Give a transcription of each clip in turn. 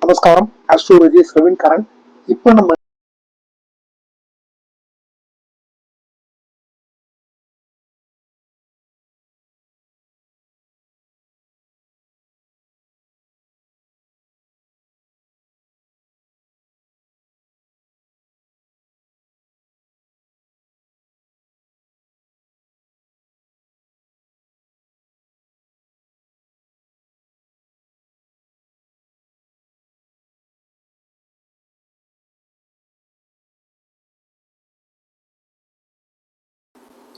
நமஸ்காரம். ஆஸ்ட்ரோலஜி ரவீன் கரண். இப்போ நம்ம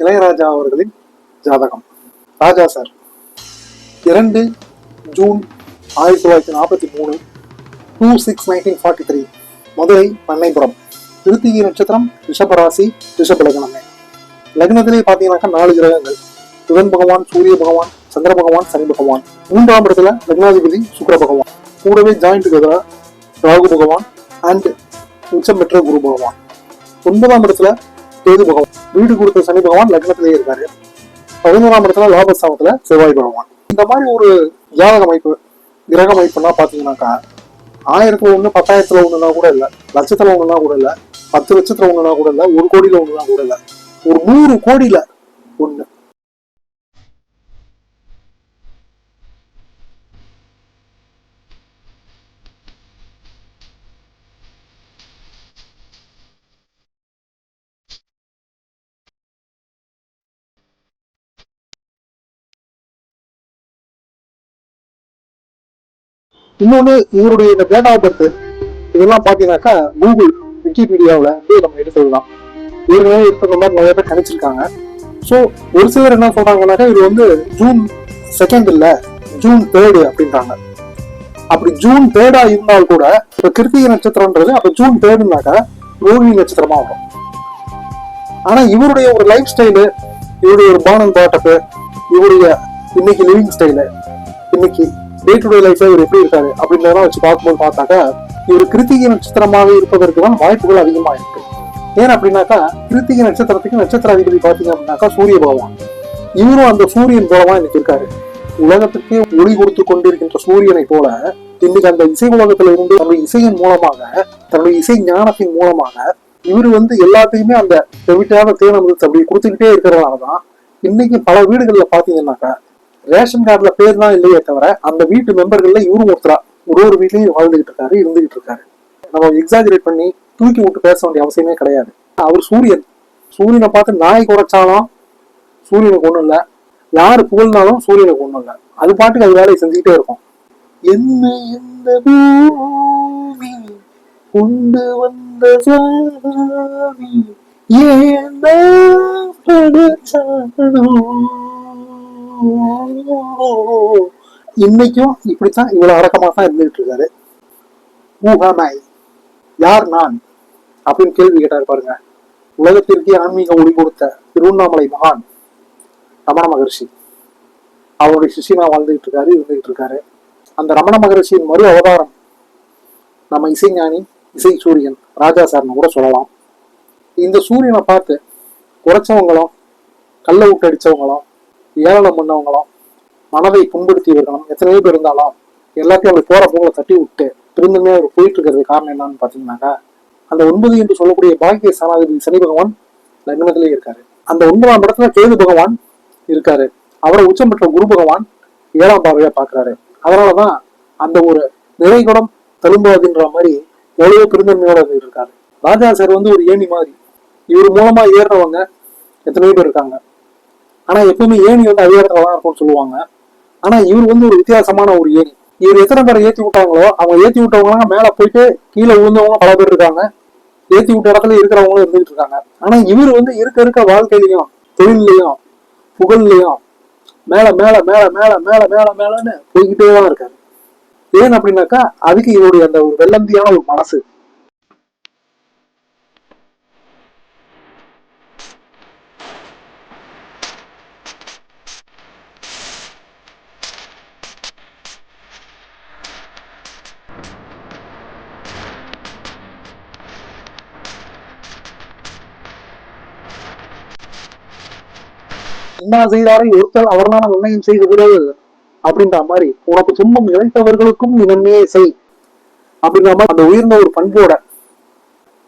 இளையராஜா அவர்களின் ஜாதகம். ராஜா சார் 2 ஜூன் 1943, 2/6/1943, மதுரை பண்ணைபுரம். கிருத்திகை நட்சத்திரம், ரிஷபராசி, ரிஷப லக்னமே. லக்னத்திலே பார்த்தீங்கன்னாக்கா 4 கிரகங்கள்: புதன் பகவான், சூரிய பகவான், சந்திர பகவான், சனி பகவான். 3ஆம் இடத்துல லக்னாதிபதி சுக்கிர பகவான். கூடவே ஜாயிண்ட் டுகெதரா ராகு பகவான் அண்ட் உச்சம் பெற்ற குரு பகவான். 9ஆம் இடத்துல கேது பகவான். வீடு கொடுத்த சனி பகவான் லக்னத்திலேயே இருக்காரு. 11ஆம் இடத்துல லாபஸ்தானத்துல செவ்வாய் பகவான். இந்த மாதிரி ஒரு ஜாதக அமைப்பு, கிரக அமைப்புன்னா பாத்தீங்கன்னாக்கா 1000த்துல 1, 10,000த்துல 1னா கூட இல்ல, லட்சத்துல 1னா கூட இல்ல, 10 லட்சத்துல 1னா கூட இல்ல, 1 கோடியில 1னா கூட இல்ல, ஒரு 100 கோடியில 1. இன்னொன்னு, இவருடைய இந்த டேட் ஆஃப் பர்த் இதெல்லாம் பாத்தீங்கன்னாக்கா கூகுள் விக்கிபீடியாவில் நம்ம எடுத்துக்கலாம். ஏற்கனவே இருக்கிற மாதிரி நிறைய பேர் கணிச்சிருக்காங்க. ஸோ ஒரு சிலர் என்ன சொல்றாங்கன்னாக்கா இது ஜூன் 2 இல்ல, ஜூன் 3 அப்படின்றாங்க. அப்படி ஜூன் 3 இருந்தால் கூட இப்ப கிருத்திகை நட்சத்திரம்ன்றது அப்ப ஜூன் 3னாக்கா ரோஹிணி நட்சத்திரமா வரும். ஆனா இவருடைய ஒரு லைஃப் ஸ்டைலு, இவருடைய ஒரு பார்ன் அண்ட் பாட்டப்பு, இவருடைய இன்னைக்கு லிவிங் ஸ்டைலு, இன்னைக்கு டே டு டே லைஃப்ல இவர் எப்படி இருக்காரு அப்படின்றதெல்லாம் வச்சு பார்க்கும்போது பார்த்தாக்கா இவர் கிருத்திகை நட்சத்திரமாக இருப்பதற்கு தான் வாய்ப்புகள் அதிகமா இருக்கு. ஏன் அப்படின்னாக்கா கிருத்திகை நட்சத்திரத்துக்கு நட்சத்திர அதிபதி பாத்தீங்க அப்படின்னாக்கா சூரிய பகவான். இவரும் அந்த சூரியன் போலவா இன்னைக்கு இருக்காரு. உலகத்துக்கே ஒளி கொடுத்து கொண்டிருக்கின்ற சூரியனை போல இன்னைக்கு அந்த இசை உலகத்துல இருந்து தன்னுடைய இசையின் மூலமாக, தன்னுடைய இசை ஞானத்தின் மூலமாக இவர் எல்லாத்தையுமே அந்த செவிட்டாத தேனமிருத்து அப்படி கொடுத்துக்கிட்டே இருக்கிறதுனாலதான் இன்னைக்கு பல வீடுகள்ல பாத்தீங்கன்னாக்கா ரேஷன் கார்டுல பேர் தான் இல்லையே தவிர அந்த வீட்டு மெம்பர்கள்ல இவரும் ஒருத்தரா ஒரு வீட்லயும் வாழ்ந்துகிட்டு இருக்காரு, இருந்துகிட்டு இருக்காரு. நம்ம எக்ஸாஜரேட் பண்ணி தூக்கி விட்டு பேச வேண்டிய அவசியமே கிடையாது. அவர் சூரியன். சூரியனை பார்த்து நாய் குறைச்சாலும் சூரியனுக்கு ஒண்ணும் இல்லை, யாரு புகழ்னாலும் சூரியனுக்கு ஒண்ணும் இல்லை. அது பாட்டுக்கு அது வேலையை செஞ்சுக்கிட்டே இருக்கும். என்ன இந்த பூமி கொண்டு வந்த சாமி ஏன் இன்னைக்கும் இப்படித்தான் இவ்வளவு அடக்கமா தான் இருந்துகிட்டு இருக்காரு. யார் நான் அப்படின்னு கேள்வி கேட்டாரு பாருங்க. உலகத்திற்கே ஆன்மீக ஒளி கொடுத்த திருவண்ணாமலை மகான் ரமண மகர்ஷி அவருடைய சிஷியனா வாழ்ந்துகிட்டு இருக்காரு, இருந்துகிட்டு இருக்காரு. அந்த ரமண மகர்ஷியின் மறு அவதாரம் நம்ம இசைஞானி, இசை சூரியன் ராஜா சார்னு கூட சொல்லலாம். இந்த சூரியனை பார்த்து குறைச்சவங்களும், கல்ல விட்டு அடிச்சவங்களும், ஏளனம் பண்ணவங்களும், மனதை புண்படுத்தியவர்களும் எத்தனையோ பேர் இருந்தாலும் எல்லாத்தையும் அப்படி போற போல தட்டி விட்டு திரும்பமே அவர் போயிட்டு இருக்கிறது காரணம் என்னன்னு பாத்தீங்கன்னாக்கா அந்த 9 என்று சொல்லக்கூடிய பாக்கிய ஸ்தானாதிபதி சனி பகவான் லக்னத்திலே இருக்காரு. அந்த 9ஆம் இடத்துல கேது பகவான் இருக்காரு. அவரை உச்சம் பெற்ற குரு பகவான் 7ஆம் பார்வையா பாக்குறாரு. அதனாலதான் அந்த ஒரு நிறைகுடம் தழும்பாதுன்ற மாதிரி எவ்வளவோ பெருந்தன்மையோட இருக்காரு. ராஜா சார் ஒரு ஏணி மாதிரி. இவர் மூலமா ஏறுறவங்க எத்தனையோ பேர் இருக்காங்க. ஆனா எப்பவுமே ஏணி அதே இடத்துல தான் இருக்கும்னு சொல்லுவாங்க. ஆனா இவர் ஒரு வித்தியாசமான ஒரு ஏணி. இவர் எத்தனை பேரை ஏத்தி விட்டாங்களோ அவங்க ஏத்தி விட்டவங்க மேல போயிட்டு கீழே விழுந்தவங்க பல பேர் இருக்காங்க, ஏத்தி விட்ட இடத்துல இருக்கிறவங்களும் இருந்துகிட்டு இருக்காங்க. ஆனா இவர் இருக்க வாழ்க்கையிலையும் தொழிலையும் புகழ்லையும் மேல மேல மேல மேல மேல மேல மேலன்னு போய்கிட்டே தான் இருக்காரு. ஏன் அப்படின்னாக்கா அதுக்கு இவருடைய அந்த ஒரு வெள்ளந்தியான ஒரு மனசு. என்ன செய்தாரை ஒருத்தர் அவர்தான் நிர்ணயம் செய்து விடு அப்படின்ற மாதிரி உனக்கு துன்பம் இழைத்தவர்களுக்கும் இவனே செய் அப்படிங்கிற மாதிரி அந்த உயர்ந்த ஒரு பண்போட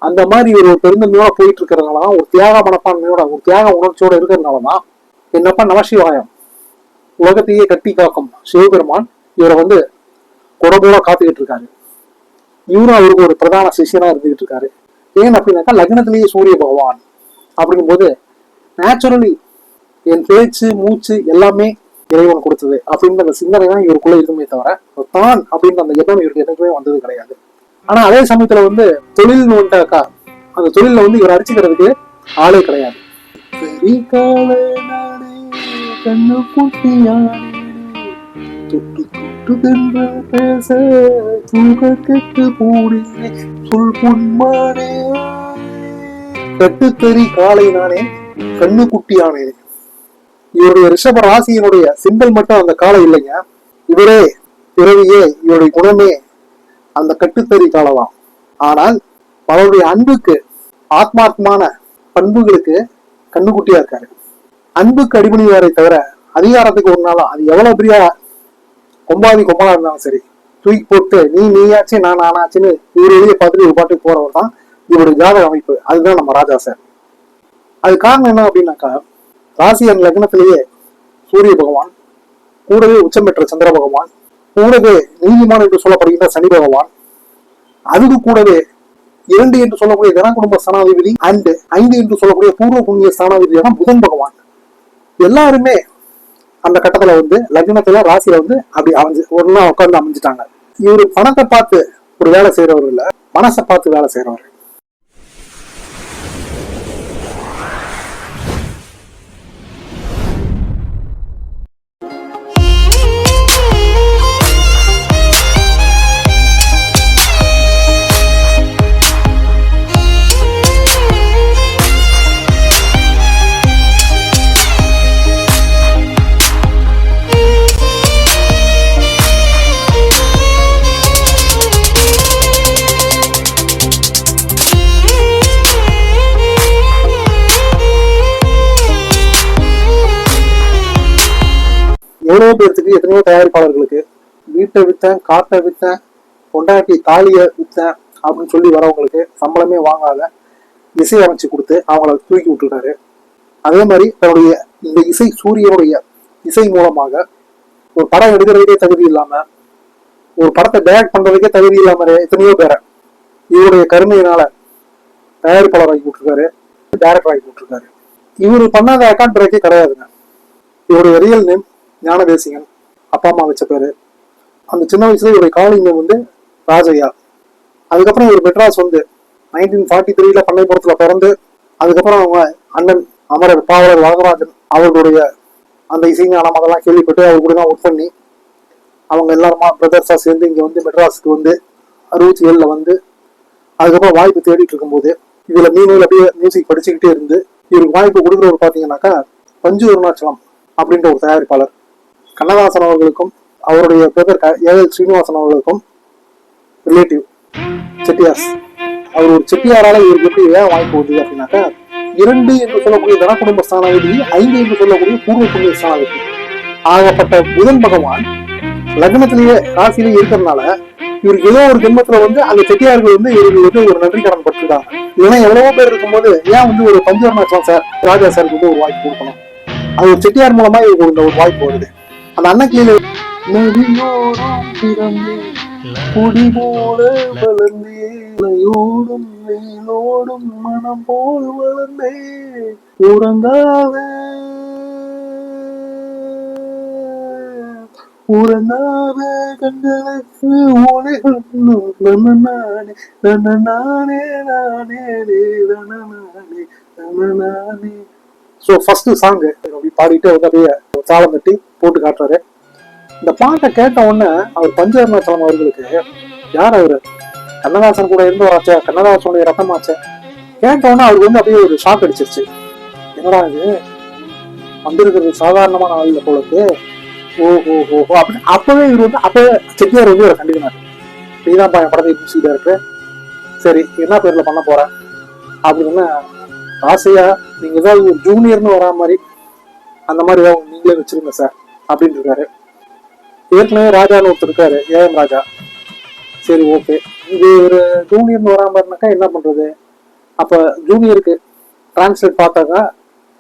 அந்த மாதிரி ஒரு பெருந்தன்மையோட போயிட்டு இருக்கிறதுனாலதான், ஒரு தியாக மனப்பான்மையோட ஒரு தியாக உணர்ச்சியோட இருக்கிறதுனாலதான் என்னப்பா நமசிவாயம் உலகத்தையே கட்டி காக்கும் சிவபெருமான் இவரை வந்து குடபோட காத்துக்கிட்டு இருக்காரு. இவரும் அவருக்கு ஒரு பிரதான சிஷியனா இருந்துகிட்டு இருக்காரு. ஏன் அப்படின்னாக்கா லக்னத்திலேயே சூரிய பகவான் அப்படிங்கும்போது நேச்சுரலி என் பேச்சு மூச்சு எல்லாமே இறைவன் கொடுத்தது அப்படின்ற அந்த சிந்தனை தான் இவருக்குள்ள இருக்குமே தவிர தான் அப்படின்ற அந்த எண்ணம் இவருக்கு என்னைக்குமே வந்தது கிடையாது. ஆனா அதே சமயத்துல வந்து தொழில்னு வந்துட்டாக்கா அந்த தொழில வந்து இவர் அடிச்சுக்கிறதுக்கு ஆளே கிடையாது. கண்ணு குட்டியானே தொட்டு தொட்டு தென்று பேச தூக்க கெட்டு போடினே சொல் பொன்மானே கட்டுத்தறி காலை நானே கண்ணு குட்டியானே. இவருடைய ரிஷப ராசியினுடைய சிம்பல் மட்டும் அந்த காலை இல்லைங்க, இவரே பிறவியே இவருடைய குணமே அந்த கட்டுத்தறி காலலாம். ஆனால் அவருடைய அன்புக்கு ஆத்மாத்மான பண்புகளுக்கு கண்ணுக்குட்டியா இருக்காரு. அன்புக்கு அடிபணிவாரை தவிர அதிகாரத்துக்கு ஒரு நாளா அது எவ்வளவு பெரிய கொம்பளா இருந்தாலும் சரி தூக்கி போட்டு நீயாச்சு நான் நானாச்சுன்னு இவர் வெளியே பார்த்துட்டு ஒரு பாட்டுக்கு போறவர் தான் இவருடைய ஜாதக அமைப்பு. அதுதான் நம்ம ராஜா சார். அது காரணம் என்ன அப்படின்னாக்கா ராசி அண்ட் லக்னத்திலேயே சூரிய பகவான், கூடவே உச்சம் பெற்ற சந்திர பகவான், கூடவே நீதிமான் என்று சொல்லப்படுகின்ற சனி பகவான், அதுக்கு கூடவே 2 என்று சொல்லக்கூடிய தன குடும்ப ஸ்தானாதிபதி அண்ட் 5 என்று சொல்லக்கூடிய பூர்வ புண்ணிய ஸ்தானாதிபதியான புதன் பகவான் எல்லாருமே அந்த கட்டத்துல வந்து லக்னத்துல ராசியில வந்து அப்படி ஒரு நாள் உட்கார்ந்து அமைஞ்சிட்டாங்க. இவரு பணத்தை பார்த்து ஒரு வேலை செய்யறவர் இல்ல, மனசை பார்த்து வேலை செய்யறவர். எவ்வளவு பேருக்கு எத்தனையோ தயாரிப்பாளர்களுக்கு வீட்டை வித்தேன், காட்டை வித்தேன், கொண்டாட்டி தாலிய வித்தேன் அப்படின்னு சொல்லி வரவங்களுக்கு சம்பளமே வாங்காத இசை அமைச்சு கொடுத்து அவங்கள தூக்கி விட்டுருக்காரு. அதே மாதிரி தன்னுடைய இந்த இசை சூரியனுடைய இசை மூலமாக ஒரு படம் எடுக்கிறதுக்கே தகுதி இல்லாம, ஒரு படத்தை டைரக்ட் பண்றதுக்கே தகுதி இல்லாம எத்தனையோ பேரை இவருடைய கருணையினால தயாரிப்பாளர் ஆகி விட்டுருக்காரு, டைரக்டர் ஆகி விட்டுருக்காரு. இவரு பண்ணாத அக்காண்ட் பிரேக்கே கிடையாதுங்க. இவருடைய ரியல் நேம் ஞான தேசிகன், அப்பா அம்மா வச்ச பேரு. அந்த சின்ன வயசுல இவருடைய காலிங் நேம் வந்து ராஜையா. அதுக்கப்புறம் இவர் மெட்ராஸ் வந்து 1943 பண்ணைப்புறத்துல பிறந்து, அதுக்கப்புறம் அவங்க அண்ணன் அமரர் பாவலர் வரதராஜன் அவர்களுடைய அந்த இசைஞானம் அதெல்லாம் கேள்விப்பட்டு அவர் கூட தான் ஒர்க் பண்ணி அவங்க எல்லாருமா பிரதர்ஸா சேர்ந்து இங்க வந்து மெட்ராஸுக்கு வந்து 67 வந்து அதுக்கப்புறம் வாய்ப்பு தேடிட்டு இருக்கும்போது இதுல மீனவில் அப்படியே மியூசிக் படிச்சுக்கிட்டே இருந்து இவருக்கு வாய்ப்பு கொடுக்குறவர் பாத்தீங்கன்னாக்கா பஞ்சு அருணாச்சலம் அப்படின்ற ஒரு தயாரிப்பாளர். கண்ணதாசன் அவர்களுக்கும் அவருடைய பிரதர் ஏஎல் ஸ்ரீனிவாசன் அவர்களுக்கும் ரிலேட்டிவ் செட்டியார்ஸ். அவர் ஒரு செட்டியாரால இவருக்கு எப்படி ஏன் வாய்ப்பு வந்தது அப்படின்னாக்கா 2 என்று சொல்லக்கூடிய தன குடும்ப ஸ்தானாதிபதி, 5 என்று சொல்லக்கூடிய பூர்வ புண்ணிய ஸ்தானாதிபதி ஆகப்பட்ட புதன் பகவான் லக்னத்திலேயே ராசியிலேயே இருக்கிறதுனால இவருக்கு ஏதோ ஒரு ஜென்மத்துல வந்து அந்த செட்டியார்கள் வந்து இவருக்கு வந்து ஒரு நன்றி கடன் பட்டிருக்காங்க. ஏன்னா எவ்வளவோ பேர் இருக்கும்போது ஏன் வந்து ஒரு பஞ்சு அருணாச்சலம் சார் ராஜா சாருக்கு வந்து ஒரு வாய்ப்பு கொடுக்கணும். அது ஒரு செட்டியார் மூலமா இவருக்கு ஒரு வாய்ப்பு வருது. அந்த அன்னைக்கு குடி போல வளர்ந்தேயோடும் வெயிலோடும் மனம் போல் வளர்ந்தே உறங்காத கண்களுக்கு ஒளி. ஸோ ஃபர்ஸ்ட் சாங் அப்படி பாடிட்டு வந்து அப்படியே தாளம் தட்டி போட்டு காட்டுறாரு. இந்த பாட்டை கேட்ட உடனே அவர் பஞ்சு அருணாச்சலம் அவர்களுக்கு யார் அவரு கண்ணதாசன் கூட இருந்து வராச்சே, கண்ணதாசனுடைய ரத்தமாச்சே, கேட்ட உடனே அவருக்கு வந்து அப்படியே ஒரு ஷாக் அடிச்சிருச்சு. என்னடா இது வந்திருக்கிறது சாதாரணமான ஆள் போலக்கு, ஓஹோ ஓஹோ அப்படின்னு அப்பவே இவர் வந்து அப்பவே செட்டியார் வந்து இவரை கண்டிக்கிறார். நீதான் என் படத்தை மியூசிக் இருக்கு, சரி என்ன பேர்ல பண்ண போறேன் அப்படின்னு ஆசையா நீங்க ஏதாவது ஒரு ஜூனியர்னு வரா மாதிரி அந்த மாதிரி ஏதாவது நீங்களே வச்சிருங்க சார் அப்படின்னு இருக்காரு. ஏற்கனவே ராஜான்னு ஒருத்தர் இருக்காரு, ஏஎம் ராஜா. சரி ஓகே, இது ஒரு ஜூனியர்னு வராம இருந்தாக்கா என்ன பண்றது? அப்ப ஜூனியருக்கு டிரான்ஸ்லேட் பார்த்தாக்கா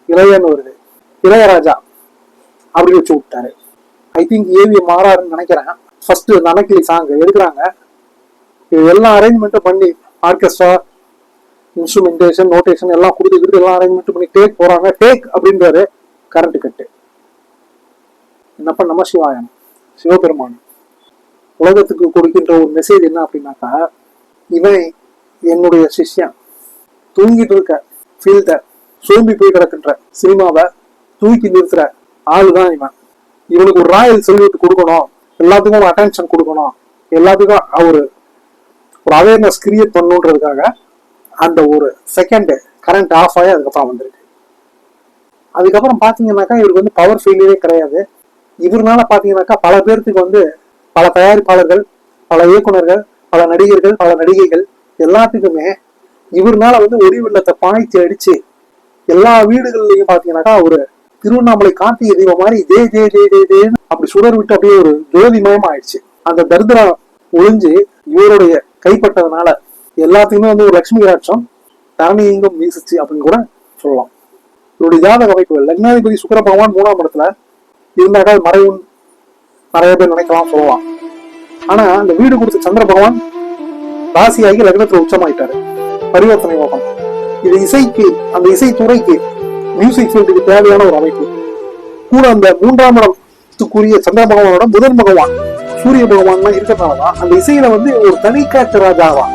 இளையன்னு வருது, இளையராஜா அப்படி வச்சு விட்டாரு. ஐ திங்க் ஏவி மாறாருன்னு நினைக்கிறேன். ஃபர்ஸ்ட் நனக்கிளி சாங் எடுக்கிறாங்க, இது எல்லா அரேஞ்ச்மெண்ட்டும் பண்ணி ஆர்கெஸ்ட்ரா இன்ஸ்ட்ருமெண்டேஷன் நோட்டேஷன் எல்லாம் கொடுத்துக்கிட்டு எல்லாம் அரேஞ்ச்மெண்ட் பண்ணி டேக் போறாங்க. டேக் அப்படின்றாரு, கரண்ட் கட்டு. என்னப்ப நம சிவாயம், சிவபெருமான் உலகத்துக்கு கொடுக்கின்ற ஒரு மெசேஜ் என்ன அப்படின்னாக்கா, இவன் என்னுடைய சிஷ்யன், தூங்கிட்டு இருக்க ஃபீல்ட சோம்பி போய் கிடக்கின்ற சினிமாவை தூக்கி நிறுத்துற ஆளுதான் இவன். இவனுக்கு ஒரு ராயல் செல்யூட் கொடுக்கணும், எல்லாத்துக்கும் ஒரு அட்டென்ஷன் கொடுக்கணும், எல்லாத்துக்கும் ஒரு அவேர்னஸ் கிரியேட் பண்ணுன்றதுக்காக அந்த ஒரு செகண்ட் கரண்ட் ஆஃப் ஆகி அதுக்கப்புறம் வந்திருக்கு. அதுக்கப்புறம் பாத்தீங்கன்னாக்கா இவருக்கு வந்து பவர் ஃபெயிலியரே கிடையாது. இவருனால பாத்தீங்கன்னாக்கா பல பேர்த்துக்கு வந்து பல தயாரிப்பாளர்கள், பல இயக்குநர்கள், பல நடிகர்கள், பல நடிகைகள் எல்லாத்துக்குமே இவருனால வந்து ஒளி வெள்ளத்தை பாய்ச்சி அடிச்சு எல்லா வீடுகள்லயும் பாத்தீங்கன்னாக்கா ஒரு திருவண்ணாமலை கார்த்திகை தீபம் மாதிரி ஜே ஜே ஜே ஜே ஜேன்னு அப்படி சுடர் விட்டு அப்படியே ஒரு ஜோதிமயம் ஆயிடுச்சு. அந்த தரித்திரம் ஒழிஞ்சு இவருடைய கைப்பட்டதுனால எல்லாத்துக்குமே வந்து ஒரு லட்சுமி ராட்சம் தரணி எங்கும் வீசிச்சு அப்படின்னு கூட சொல்லலாம். இவருடைய ஜாதக அமைப்பு லக்னாதிபதி சுக்கிர பகவான் 3ஆம் இடத்துல இருந்தாக்கா மறைவும் நிறைய பேர் நினைக்கலாம் சொல்லலாம். ஆனா அந்த வீடு கொடுத்த சந்திர பகவான் ராசியாகி லக்னத்துல உச்சமாயிட்டாரு, பரிவர்த்தனை யோகம். இது இசைக்கு, அந்த இசைத்துறைக்கு, மியூசிக் ஃபீல்டுக்கு தேவையான ஒரு அமைப்பு கூட. அந்த 3ஆம் இடத்துக்குரிய சந்திர பகவானோட புதன் பகவான் சூரிய பகவான் இருக்கிறதுனாலதான் அந்த இசையில வந்து ஒரு தனிக்காற்று ராஜாவா,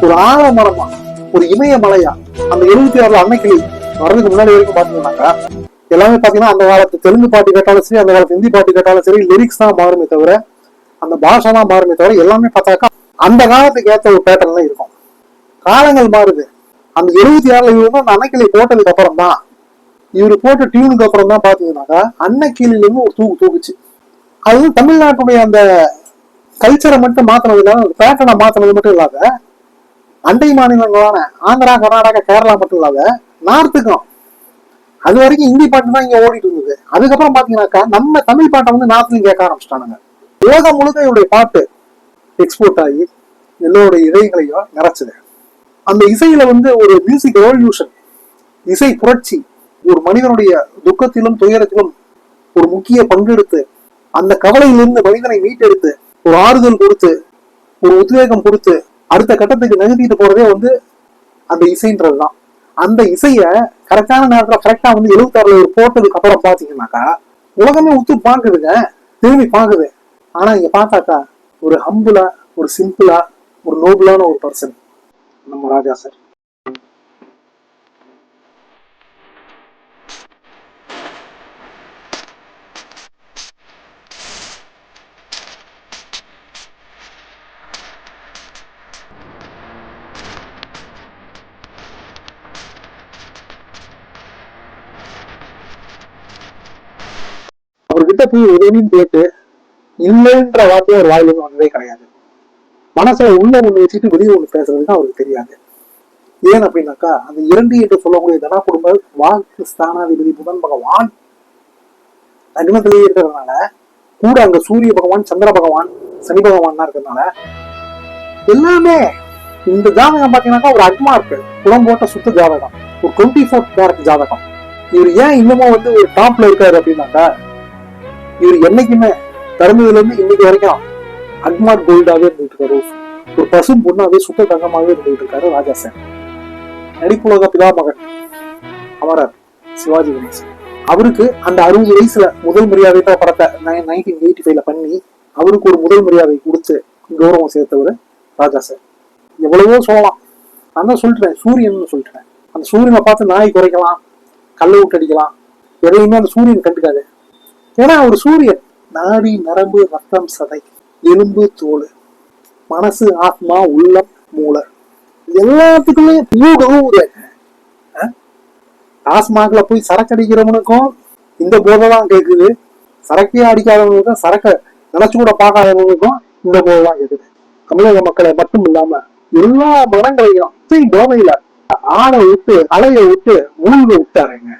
ஒரு ஆலமரமா, ஒரு இமயமலையா அந்த 76 அன்னைக்கிளி வர்றதுக்கு முன்னாடி வரைக்கும் பாத்தீங்கன்னாக்கா எல்லாமே பாத்தீங்கன்னா அந்த காலத்து தெலுங்கு பாட்டு கேட்டாலும் சரி, அந்த காலத்து ஹிந்தி பாட்டு கேட்டாலும் சரி, லிரிக்ஸ் தான் மாறுமே தவிர அந்த பாஷை தான் மாறுமே தவிர எல்லாமே பார்த்தாக்கா அந்த காலத்துக்கு ஏற்ற ஒரு பேட்டர்ன்ல இருக்கும். காலங்கள் மாறுது. அந்த 76 இவரு அந்த அன்னைக்கிளி போட்டதுக்கு அப்புறம் தான், இவரு போட்ட டியூனுக்கு அப்புறம் தான் பாத்தீங்கன்னாக்கா அன்னைக்கிளில இருந்து ஒரு தூக்குச்சு. அது தமிழ்நாட்டுடைய அந்த கல்ச்சரை மட்டும் மாத்தினது இல்லாத, பேட்டர்னை மாத்தினது மட்டும் இல்லாத, அண்டை மாநிலங்களான ஆந்திரா, கர்நாடகா, கேரளா மட்டும் இல்லாத நார்த்துக்கும் அது வரைக்கும் ஹிந்தி பாட்டு தான் இங்க ஓடிட்டு இருந்தது. அதுக்கப்புறம் பாத்தீங்கன்னாக்கா நம்ம தமிழ் பாட்டை வந்து நார்த்லயும் கேட்க ஆரம்பிச்சிட்டானுங்க. உலகம் முழுக்க இவருடைய பாட்டு எக்ஸ்போர்ட் ஆகி எல்லோருடைய இதயங்களையும் நிறைச்சது. அந்த இசையில வந்து ஒரு மியூசிக் ரெவல்யூஷன், இசை புரட்சி, ஒரு மனிதனுடைய துக்கத்திலும் துயரத்திலும் ஒரு முக்கிய பங்கெடுத்து அந்த கவலையிலிருந்து மனிதனை மீட்டெடுத்து ஒரு ஆறுதல் கொடுத்து ஒரு உத்வேகம் கொடுத்து அடுத்த கட்டத்துக்கு நகர்த்திட்டு போறதே வந்து அந்த இசைன்றதுதான். அந்த இசைய கரெக்டான நேரத்துல கரெக்டா வந்து 76 போட்டதுக்கு அப்புறம் பாத்தீங்கன்னாக்கா உலகமே உத்து பாக்குதுங்க, திரும்பி பாக்குது. ஆனா இங்க பார்த்தாக்கா ஒரு ஹம்புலா, ஒரு சிம்பிளா, ஒரு நோபலான ஒரு பர்சன் நம்ம ராஜா சார். அவர்கிட்ட போய் உதவின்னு கேட்டு இல்லைன்ற வார்த்தையை ஒரு வாயிலிருந்து வந்ததே கிடையாது. மனசுல உள்ள ஒண்ணு வச்சுட்டு வெளியே ஒண்ணு பேசுறதுதான் அவருக்கு தெரியாது. ஏன் அப்படின்னாக்கா அந்த 2 என்று சொல்லக்கூடிய தனா குடும்ப வாக்கு ஸ்தானாதிபதி புதன் பகவான் லக்னத்திலேயே இருக்கிறதுனால, கூட அங்க சூரிய பகவான், சந்திர பகவான், சனி பகவான் தான் இருக்கிறதுனால எல்லாமே இந்த ஜாதகம் பாத்தீங்கன்னாக்கா ஒரு அட்மார்க் குளம் போட்ட சுத்த ஜாதகம், ஒரு 24 கேரட் ஜாதகம். இவர் ஏன் இன்னமும் வந்து ஒரு டாப்ல இருக்காரு அப்படின்னாக்கா, இவர் என்னைக்குமே பிறந்ததுல இருந்து இன்னைக்கு வரைக்கும் அட்மார்க் கோல்டாவே இருந்துட்டு இருக்காரு, ஒரு பசும் பொண்ணாவே சுத்த தங்கமாவே இருந்துட்டு இருக்காரு ராஜா சார். நடிப்புலக பிதாமகன் அமரர் சிவாஜி கணேசன். அவருக்கு அந்த 60 வயசுல முதல் மரியாதை படத்தை 1985 பண்ணி அவருக்கு ஒரு முதல் மரியாதை கொடுத்து கௌரவம் சேர்த்தவர் ராஜா சார். எவ்வளவோ சொல்லலாம், நான் தான் சொல்லிட்டேன் சூரியன் சொல்லிட்டேன். அந்த சூரியனை பார்த்து நாய் குறைக்கலாம், கல்லை விட்டு அடிக்கலாம், எதையுமே அந்த சூரியன் கண்டுக்காது. ஏன்னா ஒரு சூரியன் நாடி நரம்பு ரத்தம் சதை எலும்பு தோல் மனசு ஆத்மா உள்ளம் மூளை எல்லாத்துக்குமே ஊடுருவுது. டாஸ்மாக்ல போய் சரக்கு அடிக்கிறவனுக்கும் இந்த போதைதான் கேக்குது, சரக்கே அடிக்காதவனுக்கும் சரக்க நினைச்சு கூட பார்க்காதவனுக்கும் இந்த போதைதான் கேக்குது. தமிழக மக்களை மட்டும் இல்லாம எல்லா மனங்களையும் போதையில ஆளை விட்டு அலைய விட்டு மூழ்க விட்டாருங்க.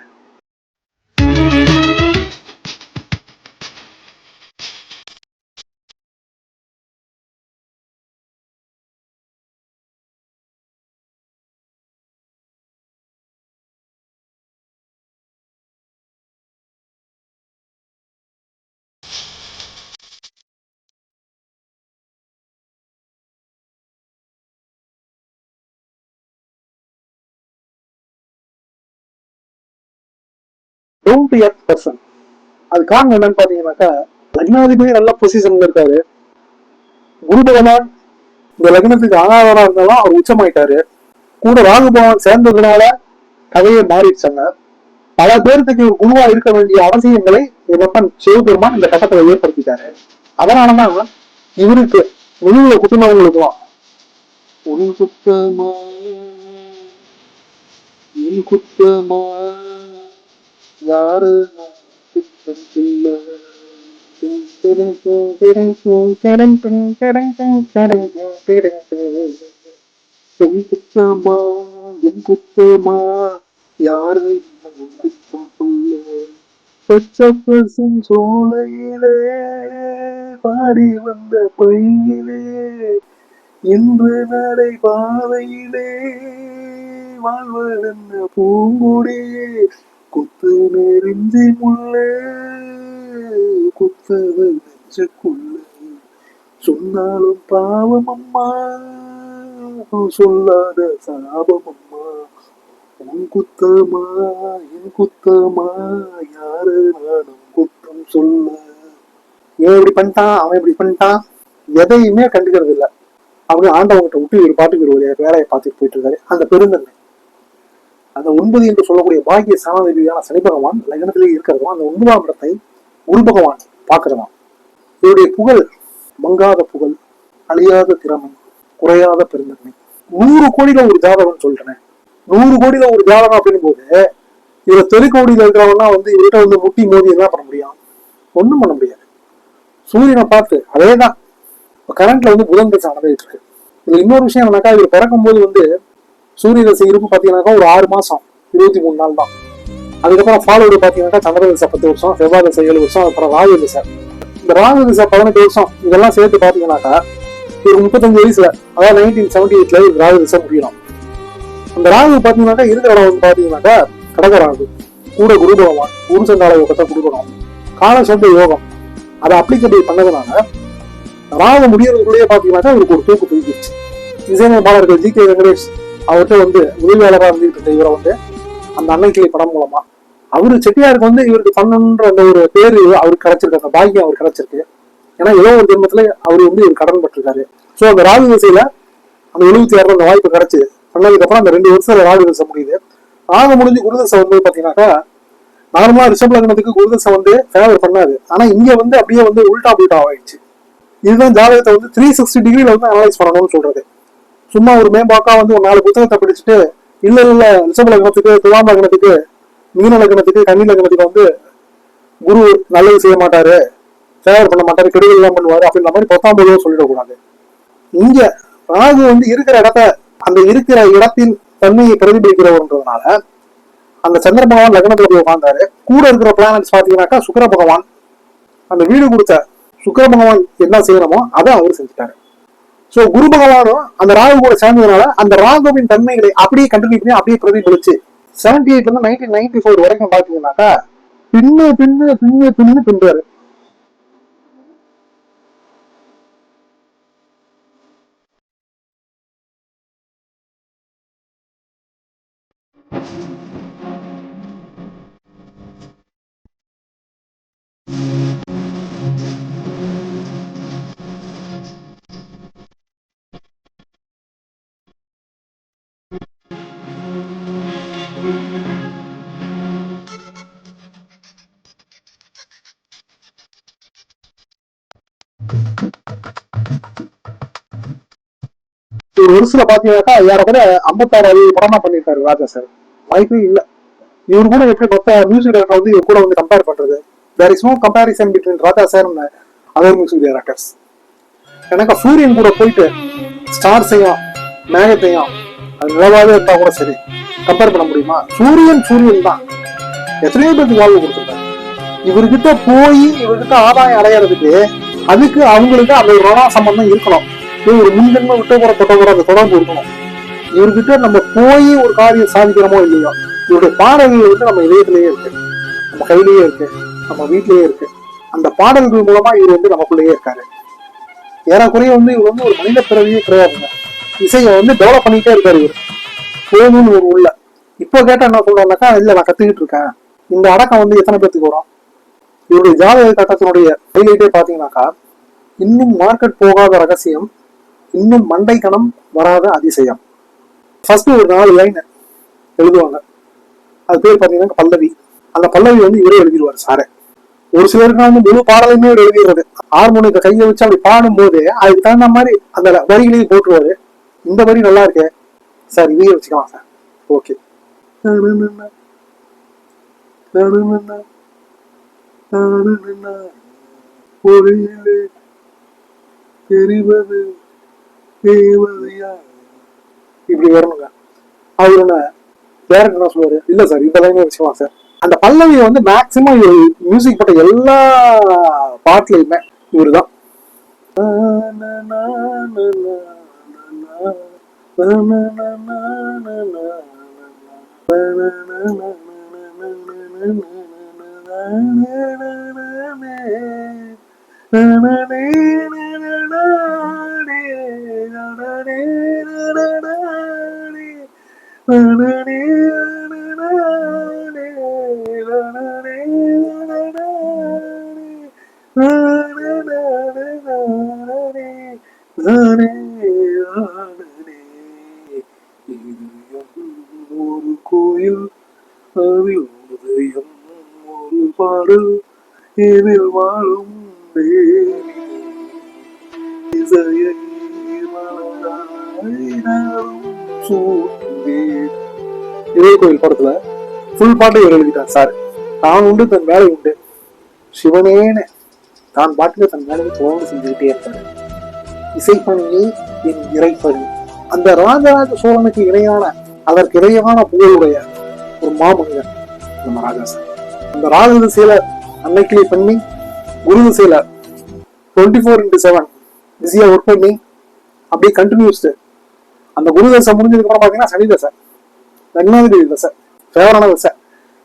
Down to earth person. அது காரணம் என்னன்னு பாத்தீங்கன்னாக்கா, லக்னாதிபதி நல்ல பொசிஷன்ல இருக்காரு. குரு பகவான் இந்த லக்னத்துக்கு ஆகாதவரா இருந்தாலும் அவர் உச்சமாயிட்டாரு. கூட ராகு பகவான் சேர்ந்ததுனால கதையை மாறிடுச்சாங்க. பல பேர்த்துக்கு குருவா இருக்க வேண்டிய அவசியங்களை என்னப்பன் சிவபெருமான் இந்த கட்டத்துல ஏற்படுத்திட்டாரு. அதனாலதான் இவருக்கு வெளியில குத்துனவங்களுக்கும் ஒரு குத்தமா குத்தமா யாரு குத்தமா என் குத்தமா யாரு பச்சை பசும் சோலையிலே பாடி வந்த பொய்யிலே இன்று நடை பாதையிலே வாழ்வதென்ன பூங்குடியே குத்து நெறிஞ்சி முள்ளே குத்தது நெஞ்சுக்குள்ள சொன்னாலும் பாவம் அம்மா சொல்லாத சாபம் அம்மா உன் குத்தமா என் குத்தமா யாரு நானும் குத்தம் சொல்ல. இவன் இப்படி பண்ணிட்டான், அவன் இப்படி பண்ணிட்டான், எதையுமே கண்டுக்கிறது இல்லை. அவங்க ஆண்டவங்கிட்ட விட்டு ஒரு பாட்டுக்கு ஒரு வேலையை பார்த்துட்டு போயிட்டு இருக்காரு. அந்த பெருந்தன்மை, அந்த 9 என்று சொல்லக்கூடிய பாக்கிய சாணாதிபதியான சனி பகவான் லக்னத்திலேயே இருக்கிறதும் அந்த 9ஆம் இடத்தை குரு பகவான் பார்க்கிறதாம். இவருடைய புகழ் மங்காத புகழ், அழியாத திறமை, குறையாத பெருந்தன்மை. 100 கோடியில ஒரு ஜாதகம் சொல்றேன். 100 கோடியில ஒரு ஜாதகம் அப்படின் போது இவர் தெருக்கோடியில இருக்கிறவன்னா இவர்கிட்ட முட்டி மோதி என்ன பண்ண முடியும்? ஒண்ணும் பண்ண முடியாது. சூரியனை பார்த்து அதேதான் கரண்ட்ல புதன் தசை நடந்துட்டு இருக்கு. இதுல இன்னொரு விஷயம் என்னன்னாக்கா, இவர் பிறக்கும் போது சூரிய தசை இருப்பு பாத்தீங்கன்னாக்கா ஒரு 6 மாசம் 23 நாள் தான். அதுக்கப்புறம் ஃபாலோடு பாத்தீங்கன்னாக்கா சந்திர தசை 10 வருஷம், செவ்வாய் தசை 7 வருஷம், அப்புறம் ராகு தசை. இந்த ராகு தசை 18 வருஷம். இதெல்லாம் சேர்த்து பாத்தீங்கன்னாக்கா ஒரு 35 வயசுல, அதாவது 1978 ராகு தசை முடியலாம். அந்த ராகு பாத்தீங்கன்னாக்கா இருக்கிற இடம் பாத்தீங்கன்னாக்கா கடகராகு, கூட குரு பகவான் குரு சண்டால யோகத்தை கொடுக்கணும். காலசப்த யோகம் அதை அப்ளிகபிள் பண்ணதுனால ராகு முடியறதுக்குள்ளேயே பாத்தீங்கன்னாக்கா இவருக்கு ஒரு தூக்கு போயிடுச்சு. இசையமைப்பாளர்கள் ஜி கே வெங்கடேஷ் அவர்கிட்ட உதவியாளராக இருந்துட்டு இவரை அந்த அன்னைக்கிளை படம் மூலமா அவரு செட்டியாருக்கு இவருக்கு பண்ணணுன்ற அந்த ஒரு பேரு அவருக்கு கிடைச்சிருக்கு, அந்த பாக்கியம் அவருக்கு கிடைச்சிருக்கு. ஏன்னா ஏதோ ஒரு ஜென்மத்துல அவரு இவர் கடன் பட்டிருக்காரு. ஸோ அந்த ராகு திசையில அந்த 76 அந்த வாய்ப்பு கிடைச்சு பண்ணதுக்கு அப்புறம் அந்த 2 வருஷத்துல ராகு திசை முடியுது. ராகு முடிஞ்சு குருதசை பாத்தீங்கன்னாக்கா நார்மலா ரிஷப லக்னத்துக்கு குருதசை ஃபேவர் பண்ணாது. ஆனா இங்க அப்படியே உல்டா புல்டா ஆயிடுச்சு. இதுதான் ஜாதகத்தை 360 டிகிரில அனலைஸ் பண்ணணும்னு சொல்றது. சும்மா ஒரு மேம்பாக்கா ஒரு 4 புத்தகத்தை படிச்சுட்டு இல்ல ரிஷப லக்னத்துக்கு, துலாம் லக்னத்துக்கு, மீன லக்னத்துக்கு, கன்னி லக்னத்துக்கு குரு நல்லது செய்ய மாட்டாரு, ஃபேவர் பண்ண மாட்டாரு, கெடுதல் எல்லாம் பண்ணுவாரு அப்படின்ற மாதிரி 10ஆம் பொதுவாக சொல்லிடக்கூடாது. இங்க ராகு இருக்கிற அந்த இருக்கிற இடத்தின் தன்மையை பிரதிபலிக்கிறவர்ன்றதுனால அந்த சந்திர பகவான் லக்னத்துல போய் உட்கார்ந்தாரு. கூட இருக்கிற பிளானட்ஸ் பாத்தீங்கன்னாக்கா சுக்கிர பகவான், அந்த வீடு கொடுத்த சுக்கிர பகவான் என்ன செய்யணுமோ அதை அவர் செஞ்சுட்டாரு. சோ குரு பகவானும் அந்த ராகு கூட சேர்ந்ததுனால அந்த ராகுவின் தன்மைகளை அப்படியே கண்டினியூ பண்ணி அப்படியே பிரதிபலிச்சு 78 1994 வரைக்கும் பாத்தீங்கன்னாக்கா பின்னு பின்னு பின்னு பின்னு பின்றாரு. ஒரு வருஷத்துல பாத்தீங்கன்னாக்கா ஏறக்குறைய 56 படமா பண்ணிருக்காரு ராஜா சார். வாய்ப்பே இல்ல. இவரு கூட எப்படி மொத்த மியூசிக் டைரக்டர் இவர் கூட கம்பேர் பண்றது? There is no comparison between Raja sir and other music directors. எனக்கு சூரியன் கூட போயிட்டு ஸ்டார்ஸையும் மேகத்தையும் அது நிலவாவே இருந்தா கூட சரி கம்பேர் பண்ண முடியுமா? சூரியன் சூரியன் தான். எத்தனையோ பேருக்கு வாழ்வு கொடுத்துருக்காரு. இவர்கிட்ட போய் இவர்கிட்ட ஆதாயம் அடையறதுக்கு அதுக்கு அவங்களுக்கு அந்த ஒரு ரணா சம்பந்தம் இருக்கணும். ஒரு முன்ஜென்ம விட்டு போற தொட்ட அந்த தொடர்பு இருக்கணும். இவர்கிட்ட நம்ம போய் ஒரு காரியம் சாதிக்கிறோமோ இல்லையோ, இவருடைய பாடல்கள் நம்ம இதயத்திலேயே இருக்கு, நம்ம கையிலேயே இருக்கு, நம்ம வீட்டிலேயே இருக்கு. அந்த பாடல்கள் மூலமா இவர் நமக்குள்ளேயே இருக்காரு. ஏறக்குறைய இவர் ஒரு மனித பிறவியே கிடையாதுங்க. இசையை டெவலப் பண்ணிட்டே இருக்காரு இவர் போகணும்னு ஒரு உள்ள. இப்போ கேட்டா என்ன சொல்றாருனாக்கா, இல்ல நான் கத்துக்கிட்டு இருக்கேன், இந்த அடக்கம் வந்து எத்தனை பேர்த்துக்கு வரும்? இவருடைய ஜாதக கட்டத்தினுடைய ஹைலைட்டே பாத்தீங்கன்னாக்கா, இன்னும் மார்க்கெட் போகாத ரகசியம், இன்னும் மண்டை கணம் வராத அதிசயம். ஃபர்ஸ்ட் ஒரு 4 லைன் எழுதுவாங்க. அது பேர் பாத்தீங்கன்னா பல்லவி. அந்த பல்லவி வந்து இவரே எழுதிடுவார் சாரே. ஒரு சிலருக்கு வந்து முழு பாடலையுமே எழுதிடுறது. ஹார்மோனியத்தை கையை வச்சு அப்படி பாடும் போது அதுக்கு தகுந்த மாதிரி அந்த வரிகளையும் போட்டுருவாரு. இந்த வரி நல்லா இருக்கு சார், இதையே வச்சுக்கலாம் சார், ஓகே. தெரிவது இப்படி வரணுங்க. அவரு என்ன டேரக்டர் என்ன சொல்லுவாரு, இல்ல சார் இந்த லைனே வச்சுக்கலாம் சார். அந்த பல்லவியை வந்து மேக்சிமம் மியூசிக் போட்ட எல்லா பாட்டுலயுமே இவருதான். ஒரு கோயில் அதில் உதயம் ஒரு பாடல் இதில் வாழும் இதே கோயில் படத்துல ஃபுல் பாட்டை இவர் எழுதிட்டார் சார். தான் உண்டு தன் வேலை உண்டு, சிவனேன தான் பாட்டுக்கு தன் வேலையை தொடர்ந்து செஞ்சுக்கிட்டே இருப்பாரு. இசைப்பணியே என் இறைப்பணி. அந்த ராஜராஜ சோழனுக்கு இணையான, அதற்கு இணையான புகழுடைய ஒரு மாமனிதர் நம்ம ராஜா சார். அந்த ராஜ திசையில அன்னைக்கிளி பண்ணி, குரு திசையில 24/7 பிஸியா ஒர்க் பண்ணி அப்படியே கண்டினியூஸ். அந்த குரு தசை முடிஞ்சதுக்கு அப்புறம் பாத்தீங்கன்னா சனி தசை, 2வது டிகிரி தசை, ஃபேவரான தசை.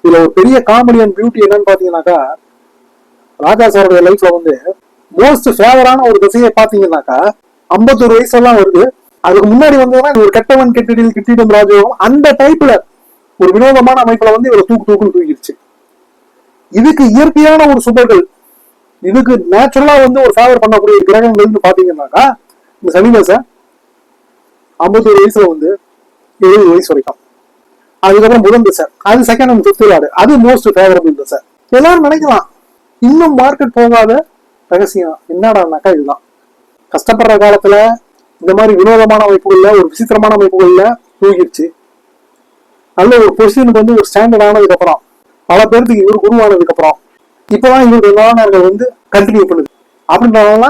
இதுல ஒரு பெரிய காமெடி அண்ட் பியூட்டி என்னன்னு பாத்தீங்கன்னாக்கா, ராஜா சாருடைய லைஃப்ல வந்து மோஸ்ட் ஃபேவரான ஒரு திசையை பாத்தீங்கன்னாக்கா 51 வயசெல்லாம் வருது. அதுக்கு முன்னாடி வந்ததுன்னா ஒரு கெட்டவன் கெட்டிடில் கிட்டிடும் ராஜயோகம் அந்த டைப்ல ஒரு வினோதமான அமைப்புல வந்து இவரை தூக்குன்னு தூக்கிடுச்சு. இதுக்கு இயற்கையான ஒரு சுபர்கள், இதுக்கு நேச்சுரலா வந்து ஒரு ஃபேவர் பண்ணக்கூடிய கிரகங்கள் பாத்தீங்கன்னாக்கா இந்த சனி தசை 51 வயசுல வந்து 70 வயசு வரைக்கும். அதுக்கப்புறம் புதன் தசை, அது செகண்ட் அண்ட் 5th லார்டு, அது மோஸ்ட் ஃபேவரபிள் தசை. எல்லாரும் நினைக்கலாம் இன்னும் மார்க்கெட் போகாத ரகசியம் என்னடானாக்கா இதுதான். கஷ்டப்படுற காலத்துல இந்த மாதிரி வினோதமான அமைப்புகள்ல, ஒரு விசித்திரமான அமைப்புகள்ல தூக்கிடுச்சு. நல்ல ஒரு பொசிஷனுக்கு வந்து ஒரு ஸ்டாண்டர்ட் ஆனதுக்கு அப்புறம், பல பேருக்கு இவர் குருவானதுக்கு அப்புறம் இப்பதான் இவருடைய நிலவரங்கள் வந்து கண்டினியூ பண்ணுது. அப்படின்றதுனால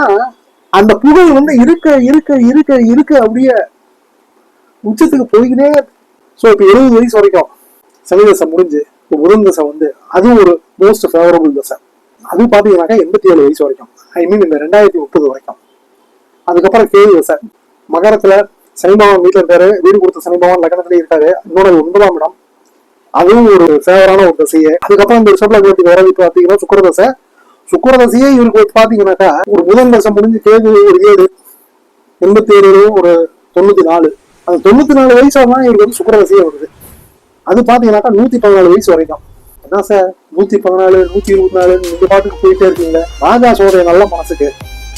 அந்த புகழ் வந்து இருக்க இருக்க இருக்க இருக்க அப்படியே உச்சத்துக்கு போய்கிட்டே. ஸோ இப்போ 70 வயசு வரைக்கும் சனி தசை முடிஞ்சு இப்போ புதன் தசை வந்து அதுவும் ஒரு மோஸ்ட் ஃபேவரபிள் தசை. அது பாத்தீங்கன்னாக்கா 87 வயசு வரைக்கும், ஐ மீன் இந்த 2030 வரைக்கும். அதுக்கப்புறம் கேது தசை, மகரத்துல சனிபகவான் வீட்டுல இருக்காரு, வீடு கொடுத்த சனிபகவான் லக்னத்திலே இருக்காரு, இன்னொரு 9ஆம் இடம், அதுவும் ஒரு ஃபேவரான ஒரு தசையே. அதுக்கப்புறம் இந்த ரிஷபலக்னத்துக்கு வர பாத்தீங்கன்னா சுக்கிர தசை. சுக்கிர தசையே இவருக்கு பாத்தீங்கன்னாக்கா ஒரு புதன் தசை முடிஞ்சு கேது ஒரு 7, 87 ஒரு 94, அந்த 94 வயசுலாம் இவருக்கு வந்து சுக்கிர தசையே வருது. அது பாத்தீங்கன்னாக்கா 114 வயசு வரைக்கும். என்ன சார் 114 124 இந்த பாட்டுக்கு போயிட்டே இருக்கீங்க. ராஜா சோழ நல்ல மனசுக்கு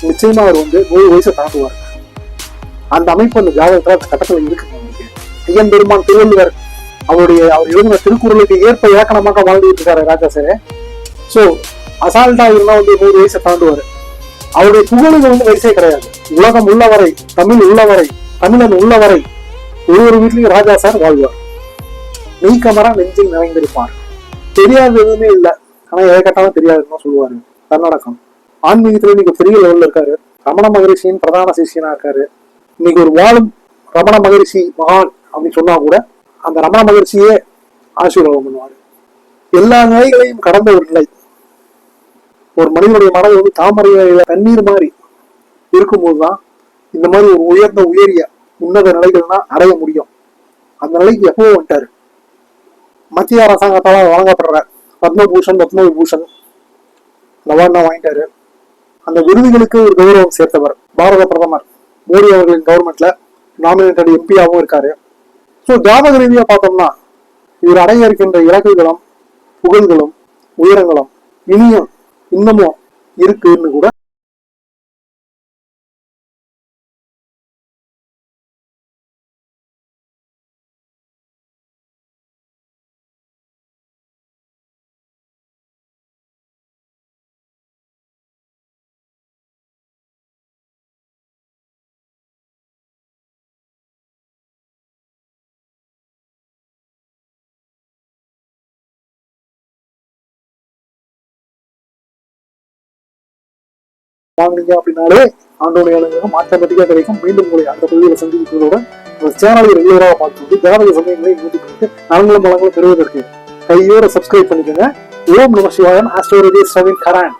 நிச்சயமா அவர் வந்து 100 வயசை தாண்டுவார். அந்த அமைப்பு அந்த ஜாதகத்துல அந்த கட்டத்துல இருக்கு. நமக்கு ஐயன் பெருமான் திருவள்ளுவர் அவர் எழுதின திருக்குறளுக்கு ஏற்ப இலக்கணமாக வாழ்ந்துட்டு இருக்காரு ராஜா சார். சோ அசால்ட்டா இருந்தா வந்து 100 வயசை தாண்டுவாரு. அவருடைய புகழுக்கு வந்து வரிசை கிடையாது. உலகம் உள்ளவரை, தமிழ் உள்ளவரை, தமிழன் உள்ளவரை ஒவ்வொரு வீட்லயும் ராஜா சார் வாழ்வார். நீக்கமரா நெஞ்சில் நிறைந்திருப்பார். தெரியாது எதுவுமே இல்லை, ஆனா எதை கேட்டாலும் தெரியாதுன்னு சொல்லுவாரு. தன்னடக்கம். ஆன்மீகத்துல இன்னைக்கு பெரிய லெவல்ல இருக்காரு. ரமண மகரிஷியின் பிரதான சிஷியனா இருக்காரு. இன்னைக்கு ஒரு வாழும் ரமண மகரிஷி மகான் அப்படின்னு சொன்னா கூட அந்த ரமண மகரிஷியே ஆசீர்வாதம் பண்ணுவாரு. எல்லா நிலைகளையும் கடந்த ஒரு நிலை. ஒரு மனிதனுடைய மனதை வந்து தாமரையில தண்ணீர் மாதிரி இருக்கும்போதுதான் இந்த மாதிரி ஒரு உயர்ந்த உயரிய உன்னத நிலைகள்லாம் அடைய முடியும். அந்த நிலைக்கு எப்பவும் வந்துட்டாரு. மத்திய அரசாங்கத்தால வழங்கப்படுற பத்மபூஷன் பத்மவிபூஷன் அவார்ட்லாம் வாங்கிட்டாரு. அந்த விருதுகளுக்கு ஒரு கௌரவம் சேர்த்தவர். பாரத பிரதமர் மோடி அவர்களின் கவர்மெண்ட்ல நாமினேட்டட் எம்பியாவும் இருக்காரு. ஸோ ஜாதக ரீதியா பார்த்தோம்னா இவர் அடைய இருக்கின்ற இலக்குகளும் புகழ்களும் உயரங்களும் இனியும் இன்னமும் இருக்குன்னு கூட வாங்கினீங்க அப்படின்னாலே ஆண்டோடைய அலுவலகம் ஆட்டோமேட்டிக்கா கிடைக்கும். மீண்டும் உங்களை அந்த பகுதியில் சந்திக்கிறதோட சேனலை ரெகுலராக பார்த்து ஜாதக சமயங்களை இணைத்துக் நலங்களும் பலங்களும் பெறுவதற்கு கையோட சப்ஸ்கிரைப் பண்ணிக்கோங்க. ஓம் நம சிவாயம். ஆஸ்ட்ரோலஜி கரான்.